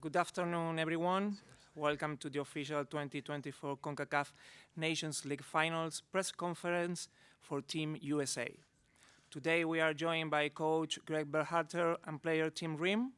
Good afternoon, everyone. Welcome to the official 2024 CONCACAF Nations League Finals press conference for Team USA. Today we are joined by coach Greg Berhalter and player Tim Ream.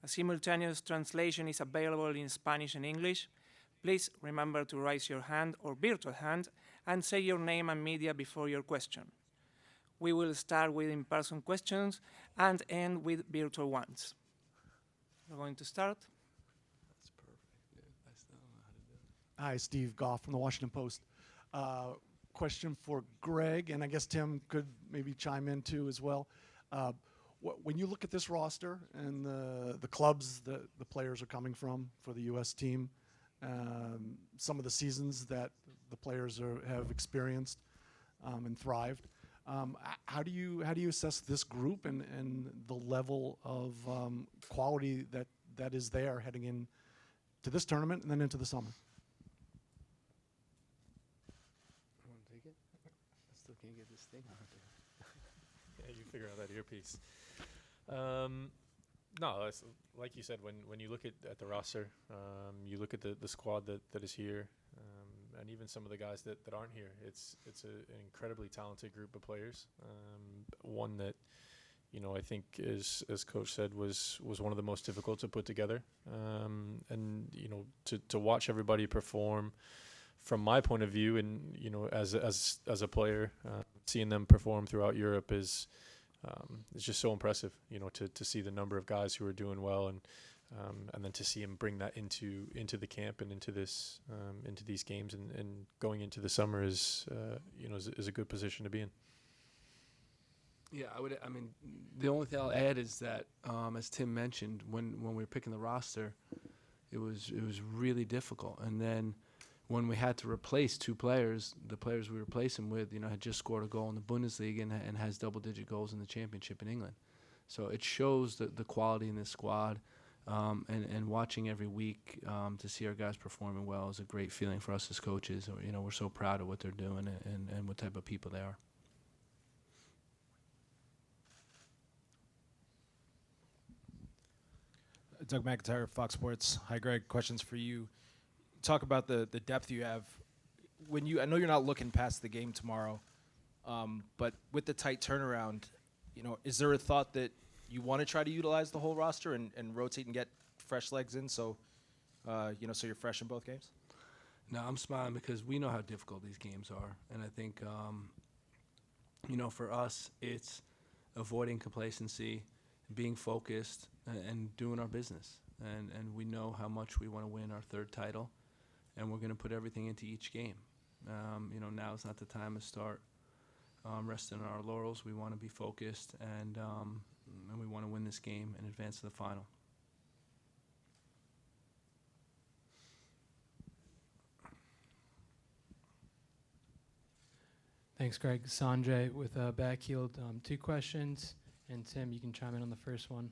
A simultaneous translation is available in Spanish and English. Please remember to raise your hand or virtual hand and say your name and media before your question. We will start with in-person questions and end with virtual ones. We're going to start. That's perfect. Yeah, I still don't know how to do it. Hi, Steve Goff from the Washington Post. Question for Greg, and I guess Tim could maybe chime in too as well. When you look at this roster and the clubs that the players are coming from for the U.S. team, some of the seasons that the players have experienced and thrived, how do you assess this group and the level of quality that is there heading in to this tournament and then into the summer? You want to take it? I still can't get this thing out there. Yeah, you figure out that earpiece. No, like you said, when you look at the roster, you look at the squad that is here, and even some of the guys that aren't here. It's an incredibly talented group of players. One that, I think is, as Coach said, was one of the most difficult to put together. And to watch everybody perform, from my point of view, and as a player, seeing them perform throughout Europe is. It's just so impressive, to see the number of guys who are doing well, and then to see him bring that into the camp and into these games and going into the summer is a good position to be in. Yeah, the only thing I'll add is that, as Tim mentioned, when we were picking the roster, it was really difficult. And then when we had to replace two players, the players we replaced him with, had just scored a goal in the Bundesliga and has double-digit goals in the championship in England. So it shows the quality in this squad, and watching every week to see our guys performing well is a great feeling for us as coaches. We're so proud of what they're doing and what type of people they are. Doug McIntyre, Fox Sports. Hi, Greg. Questions for you. Talk about the depth you have. I know you're not looking past the game tomorrow, but with the tight turnaround, is there a thought that you want to try to utilize the whole roster and rotate and get fresh legs in, so you're fresh in both games? No, I'm smiling because we know how difficult these games are, and I think for us it's avoiding complacency, being focused, and doing our business. And we know how much we want to win our third title, and we're going to put everything into each game. Now is not the time to start resting on our laurels. We want to be focused, and we want to win this game and advance to the final. Thanks, Greg. Sanjay with Backheeled. Two questions, and Tim, you can chime in on the first one.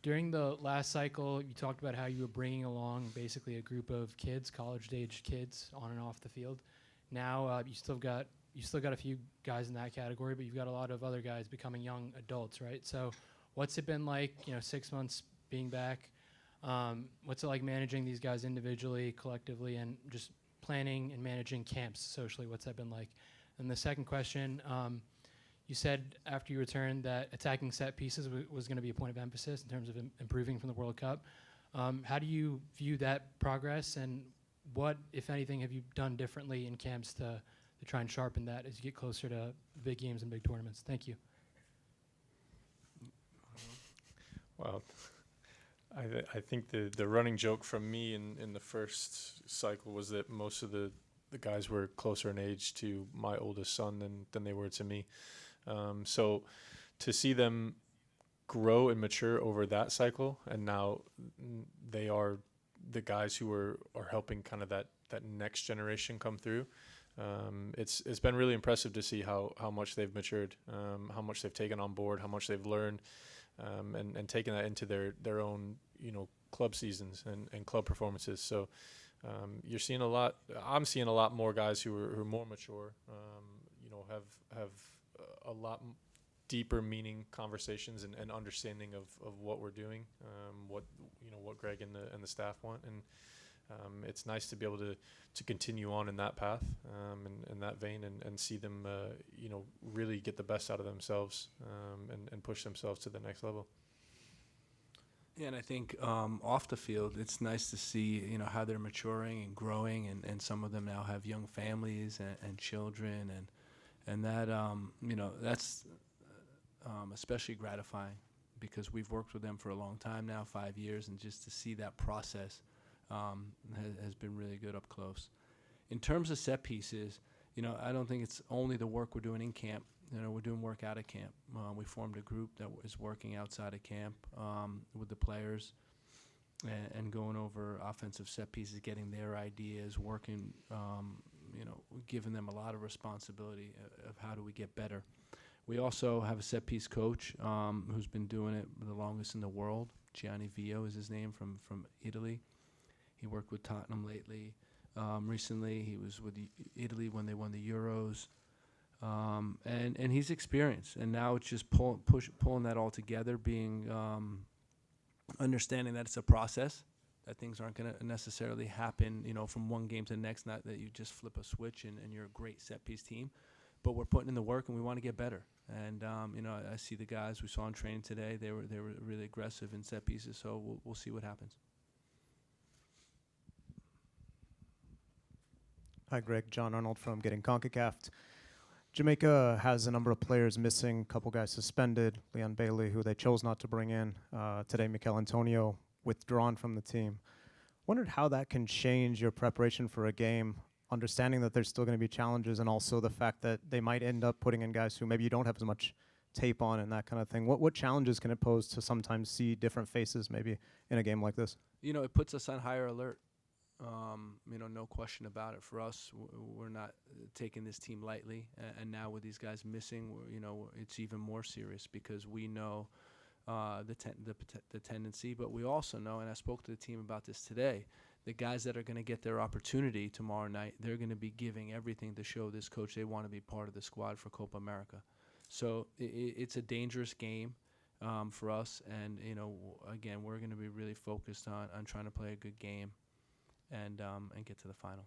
During the last cycle, you talked about how you were bringing along basically a group of kids, college-aged kids, on and off the field. Now you still got a few guys in that category, but you've got a lot of other guys becoming young adults, right? So, what's it been like? 6 months being back. What's it like managing these guys individually, collectively, and just planning and managing camps socially? What's that been like? And the second question. You said after you returned that attacking set pieces was going to be a point of emphasis in terms of improving from the World Cup. How do you view that progress, and what, if anything, have you done differently in camps to try and sharpen that as you get closer to big games and big tournaments? Thank you. Well, I think the running joke from me in the first cycle was that most of the guys were closer in age to my oldest son than they were to me. So to see them grow and mature over that cycle, and now they are the guys who are helping kind of that next generation come through. It's been really impressive to see how much they've matured, how much they've taken on board, how much they've learned, and taken that into their own club seasons and club performances. So you're seeing a lot. I'm seeing a lot more guys who are more mature. Have a lot deeper meaning conversations and understanding of what we're doing, what Greg and the staff want, and it's nice to be able to continue on in that path, and that vein, and see them really get the best out of themselves, and push themselves to the next level. Yeah, and I think off the field, it's nice to see how they're maturing and growing, and some of them now have young families and children, and that that's especially gratifying, because we've worked with them for a long time now, 5 years, and just to see that process has been really good up close. In terms of set pieces, I don't think it's only the work we're doing in camp. We're doing work out of camp. We formed a group that is working outside of camp with the players and going over offensive set pieces, getting their ideas, working, giving them a lot of responsibility of how do we get better. We also have a set piece coach who's been doing it the longest in the world. Gianni Vio is his name, from Italy. He worked with Tottenham lately. Recently, he was with Italy when they won the Euros. And he's experienced, and now it's just pulling that all together, being understanding that it's a process, that things aren't going to necessarily happen, from one game to the next. Not that you just flip a switch and you're a great set piece team, but we're putting in the work and we want to get better. And I see the guys we saw in training today; they were really aggressive in set pieces. So we'll see what happens. Hi, Greg. John Arnold from Getting CONCACAF. Jamaica has a number of players missing, a couple guys suspended, Leon Bailey, who they chose not to bring in. Today, Mikel Antonio withdrawn from the team. Wondered how that can change your preparation for a game, understanding that there's still going to be challenges, and also the fact that they might end up putting in guys who maybe you don't have as much tape on and that kind of thing. What challenges can it pose to sometimes see different faces maybe in a game like this? It puts us on higher alert. No question about it. For us, we're not taking this team lightly, and now with these guys missing, it's even more serious, because we know the tendency, but we also know, and I spoke to the team about this today, the guys that are going to get their opportunity tomorrow night, they're going to be giving everything to show this coach they want to be part of the squad for Copa America. So it's a dangerous game for us, and again, we're going to be really focused on trying to play a good game and get to the final.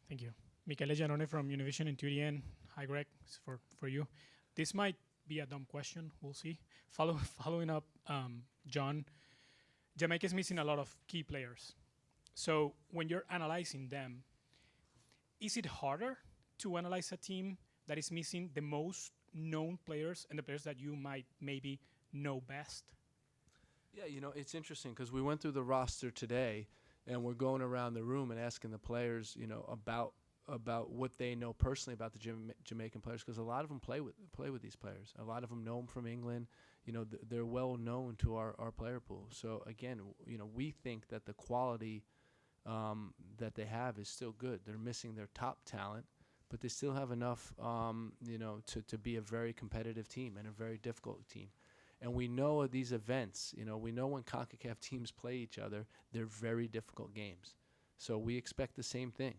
Thank you. Michele Giannone from Univision and 2DN. Hi, Greg. It's for you. This might be a dumb question. We'll see. Following up, John, Jamaica is missing a lot of key players. So when you're analyzing them, is it harder to analyze a team that is missing the most known players and the players that you might maybe know best? Yeah, it's interesting, because we went through the roster today, and we're going around the room and asking the players, about what they know personally about the Jamaican players, because a lot of them play with these players. A lot of them know them from England. They're well known to our player pool. So again, we think that the quality that they have is still good. They're missing their top talent, but they still have enough, to be a very competitive team and a very difficult team. And we know at these events, we know when CONCACAF teams play each other, they're very difficult games. So we expect the same thing.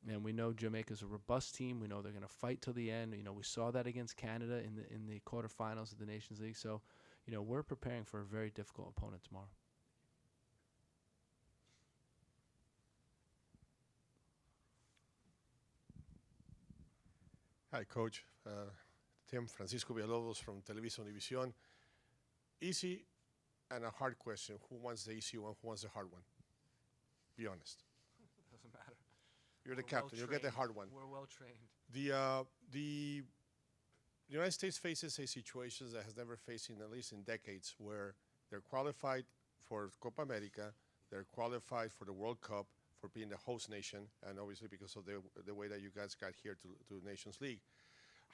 And we know Jamaica's a robust team. We know they're going to fight till the end. We saw that against Canada in the quarterfinals of the Nations League. So, we're preparing for a very difficult opponent tomorrow. Hi, Coach. Tim Francisco Villalobos from Televisa Univision. Easy and a hard question. Who wants the easy one? Who wants the hard one? Be honest. Doesn't matter. You're the captain. You'll get the hard one. We're well trained. The United States faces a situation that has never faced in at least in decades, where they're qualified for Copa America, they're qualified for the World Cup, for being the host nation, and obviously because of the way that you guys got here to Nations League.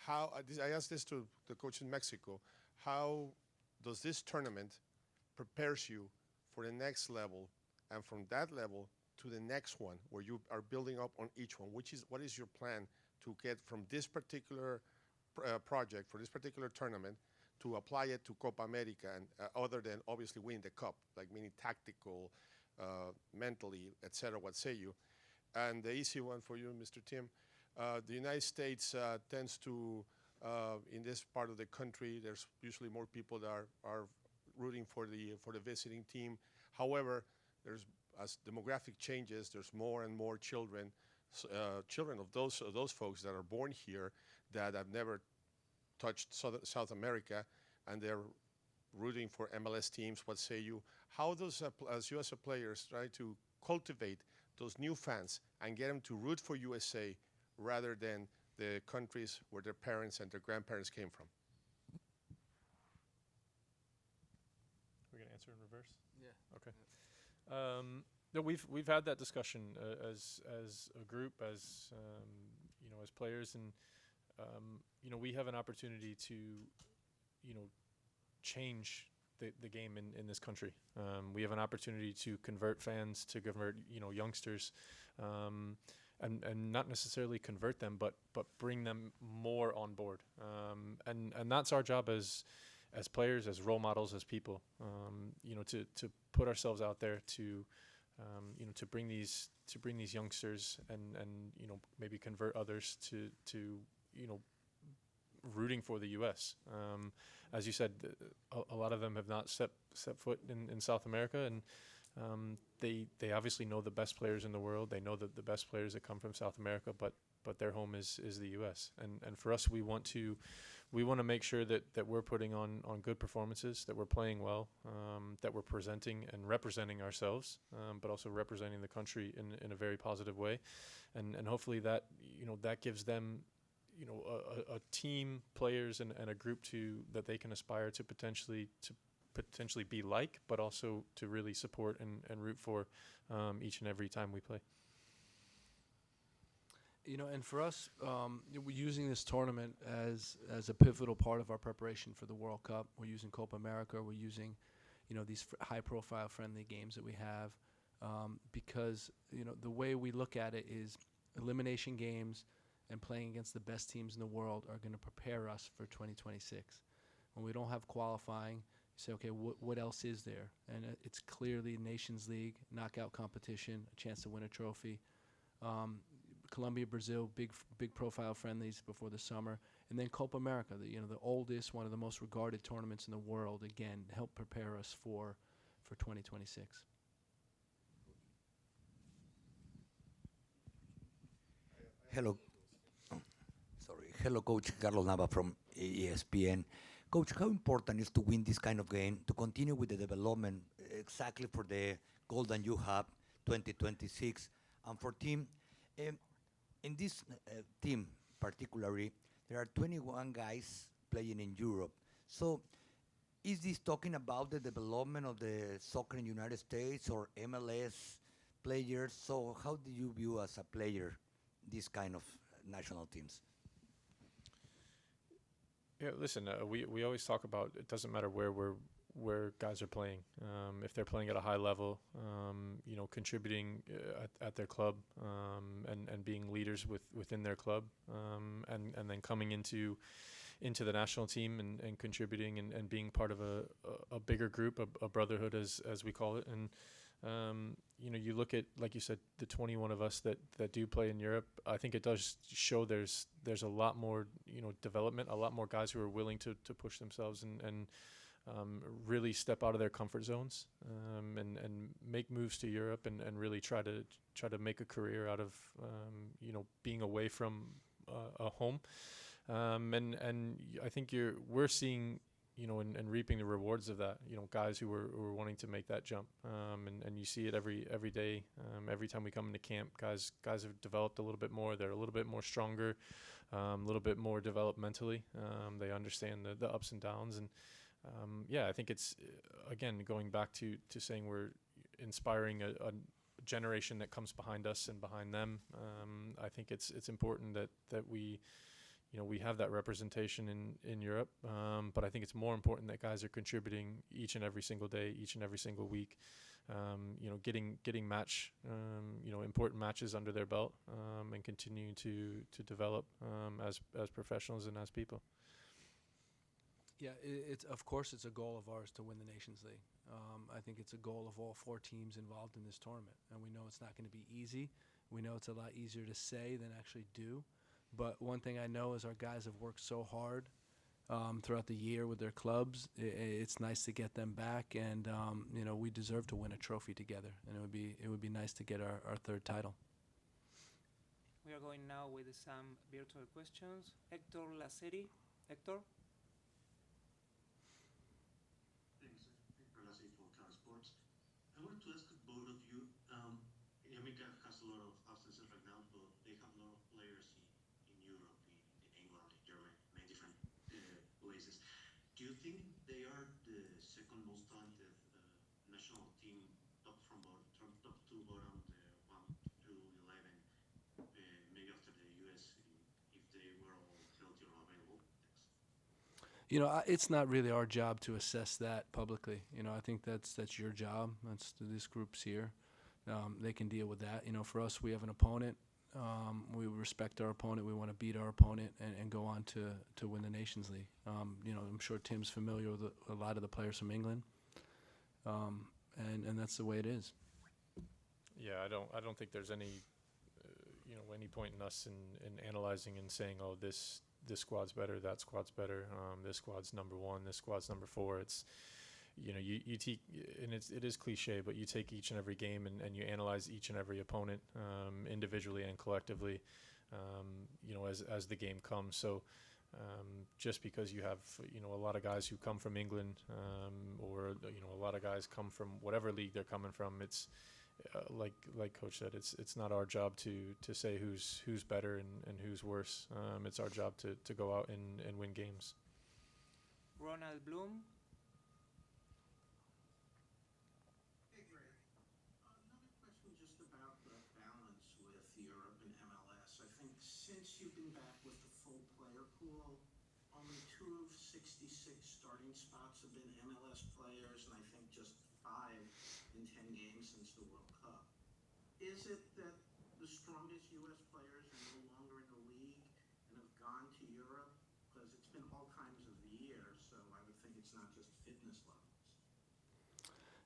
How I asked this to the coach in Mexico. How does this tournament prepares you for the next level, and from that level to the next one, where you are building up on each one? What is your plan to get from this particular project, for this particular tournament, to apply it to Copa America, and other than obviously winning the cup, like meaning tactical, mentally, etc. What say you? And the easy one for you, Mr. Tim, The United States tends to, in this part of the country, there's usually more people that are rooting for the visiting team. However, there's as demographic changes, there's more and more children, children of those folks that are born here that have never touched South America, and they're rooting for MLS teams. What say you? How does as USA players try to cultivate those new fans and get them to root for USA rather than the countries where their parents and their grandparents came from? We're gonna answer in reverse. Yeah. Okay. No, we've had that discussion as a group, as you know, as players, and you know, we have an opportunity to, you know, change the game in this country. We have an opportunity to convert fans, to convert, you know, youngsters, and not necessarily convert them, but bring them more on board. And that's our job as players, as role models, as people. You know, to put ourselves out there, to you know, to bring these youngsters, and you know, maybe convert others to you know, rooting for the U.S. As you said, a lot of them have not set foot in South America, and they obviously know the best players in the world. They know the best players that come from South America, but their home is the U.S. And for us, we want to make sure that we're putting on good performances, that we're playing well, that we're presenting and representing ourselves, but also representing the country in a very positive way, and hopefully that, you know, that gives them, you know, a team, players, and a group that they can aspire to potentially be like, but also to really support and root for each and every time we play. You know, and for us, we're using this tournament as a pivotal part of our preparation for the World Cup. We're using Copa America. We're using, you know, these high-profile friendly games that we have, because, you know, the way we look at it is elimination games and playing against the best teams in the world are going to prepare us for 2026. When we don't have qualifying, you say, okay, what else is there? And it's clearly Nations League, knockout competition, a chance to win a trophy. Colombia, Brazil, big profile friendlies before the summer, and then Copa America, the oldest, one of the most regarded tournaments in the world. Again, help prepare us for 2026. Hello. Hello, Coach Carlos Nava from ESPN. Coach, how important is to win this kind of game, to continue with the development exactly for the goal that you have, 2026, and for team? In this team particularly, there are 21 guys playing in Europe. So is this talking about the development of the soccer in the United States or MLS players? So how do you view as a player these kind of national teams? Yeah, listen, we always talk about, it doesn't matter where guys are playing. If they're playing at a high level, you know, contributing at their club, and being leaders within their club, and then coming into the national team and contributing and being part of a bigger group, a brotherhood as we call it. And you know, you look at, like you said, the 21 of us that do play in Europe. I think it does show there's a lot more, you know, development, a lot more guys who are willing to push themselves and really step out of their comfort zones, and make moves to Europe and really try to make a career out of, you know, being away from a home. And I think we're seeing, you know, and reaping the rewards of that. You know, guys who are wanting to make that jump, and you see it every day. Every time we come into camp, guys have developed a little bit more. They're a little bit more stronger, a little bit more developmentally. They understand the ups and downs, and yeah, I think it's again going back to saying we're inspiring a generation that comes behind us and behind them. I think it's important that we, you know, we have that representation in Europe, but I think it's more important that guys are contributing each and every single day, each and every single week. You know, getting match, you know, important matches under their belt, and continuing to develop as professionals and as people. Yeah, it's of course it's a goal of ours to win the Nations League. I think it's a goal of all 4 teams involved in this tournament, and we know it's not going to be easy. We know it's a lot easier to say than actually do. But one thing I know is our guys have worked so hard throughout the year with their clubs. It's nice to get them back, and we deserve to win a trophy together. And it would be nice to get our third title. We are going now with some virtual questions. Hector Lassetti. Hector? Thanks. Hector Lassetti from Cal Sports. I wanted to ask both of you. Jamaica has a lot of absences right now, but they have a lot of players in Europe, in England, in Germany, many different places. Do you think they are the second most talented national team, top top to bottom, the 1 through 11, maybe after the US, if they were all healthy or available? Thanks. It's not really our job to assess that publicly. I think that's your job. That's this group's here. They can deal with that. For us, we have an opponent. We respect our opponent. We want to beat our opponent and go on to win the Nations League. I'm sure Tim's familiar with a lot of the players from England, and that's the way it is. Yeah, I don't think there's any any point in us in analyzing and saying, oh, this squad's better, that squad's better, this squad's number 1, this squad's number 4. It's you take, and it is cliche, but you take each and every game and you analyze each and every opponent individually and collectively, as the game comes. So just because you have a lot of guys who come from England, or a lot of guys come from whatever league they're coming from, it's like Coach said, it's not our job to say who's better and who's worse. It's our job to go out and win games. Ronald Bloom. Hey, Greg. Another question just about the balance with Europe and MLS. I think since you've been back with the full player pool, only 2 of 66 starting spots have been MLS players, and I think just 5 in 10 games since the World Cup. Is it that the strongest U.S. players are no longer in the league and have gone to Europe? Because it's been all kinds of years, so I would think it's not just fitness levels.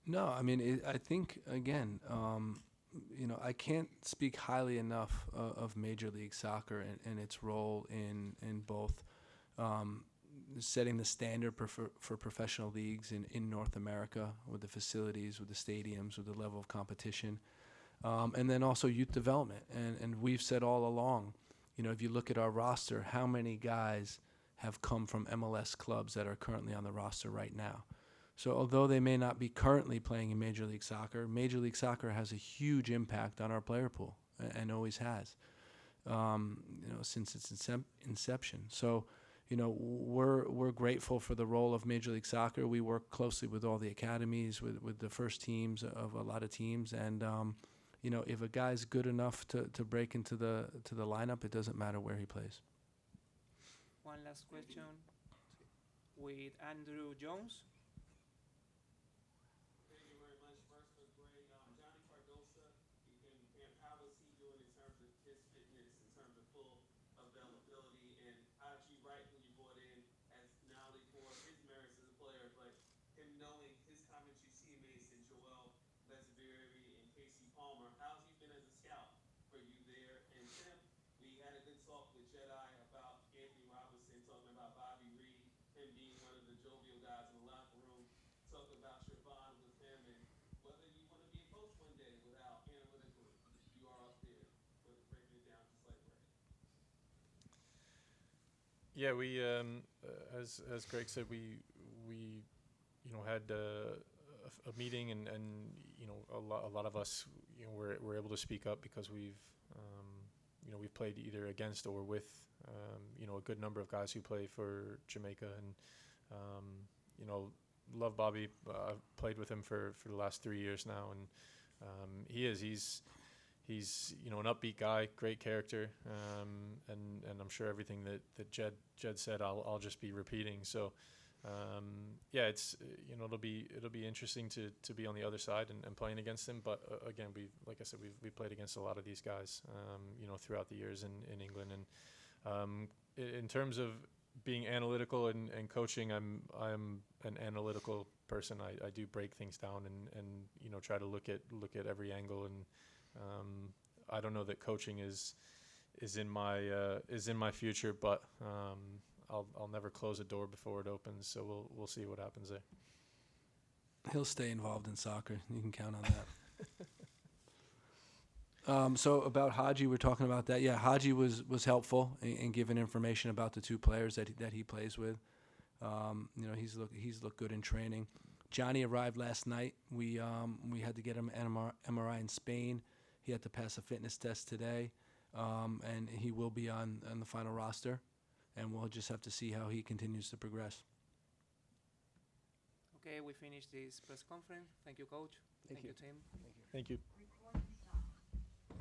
No, I mean, I think, again, I can't speak highly enough of Major League Soccer and its role in both setting the standard for professional leagues in North America, with the facilities, with the stadiums, with the level of competition, and then also youth development. And we've said all along, if you look at our roster, how many guys have come from MLS clubs that are currently on the roster right now? So although they may not be currently playing in Major League Soccer has a huge impact on our player pool, and always has, since its inception. So, we're grateful for the role of Major League Soccer. We work closely with all the academies, with the first teams of a lot of teams, and if a guy's good enough to break into the lineup, it doesn't matter where he plays. One last question with Andrew Jones. Thank you very much. First for Greg, Johnny Cardosa, how was he doing in terms of his fitness, in terms of full availability, and how did you write when you brought in as not only for his merits as a player, but him knowing his comments you see made in Joel Lesveri and Casey Palmer? How's he been as a scout for you there? And Tim, we had a good talk with Jedi about Anthony Robinson, talking about Bobby Reed, him being one of the jovial guys in the locker room. Talk about your bond with him and whether you want to be a coach one day with how analytical you are up there, with breaking it down just like Greg. Yeah, we as Greg said, we had a meeting and a lot of us were able to speak up because we've played either against or with a good number of guys who play for Jamaica, and love Bobby. I've played with him for the last 3 years now, and he's an upbeat guy, great character, and I'm sure everything that Jed said I'll just be repeating. So it's it'll be interesting to be on the other side and playing against him. But again, like I said, we played against a lot of these guys throughout the years in England, and in terms of being analytical and coaching, I'm an analytical person. I do break things down and try to look at every angle, and I don't know that coaching is is in my future, but I'll never close a door before it opens. So we'll see what happens there. He'll stay involved in soccer. You can count on that. So about Haji, we're talking about that. Yeah, Haji was helpful in giving information about the two players that he plays with. He's looked good in training. Johnny arrived last night. We had to get him an MRI in Spain. He had to pass a fitness test today, and he will be on the final roster. And we'll just have to see how he continues to progress. Okay, we finished this press conference. Thank you, Coach. Thank you, Tim. Thank you.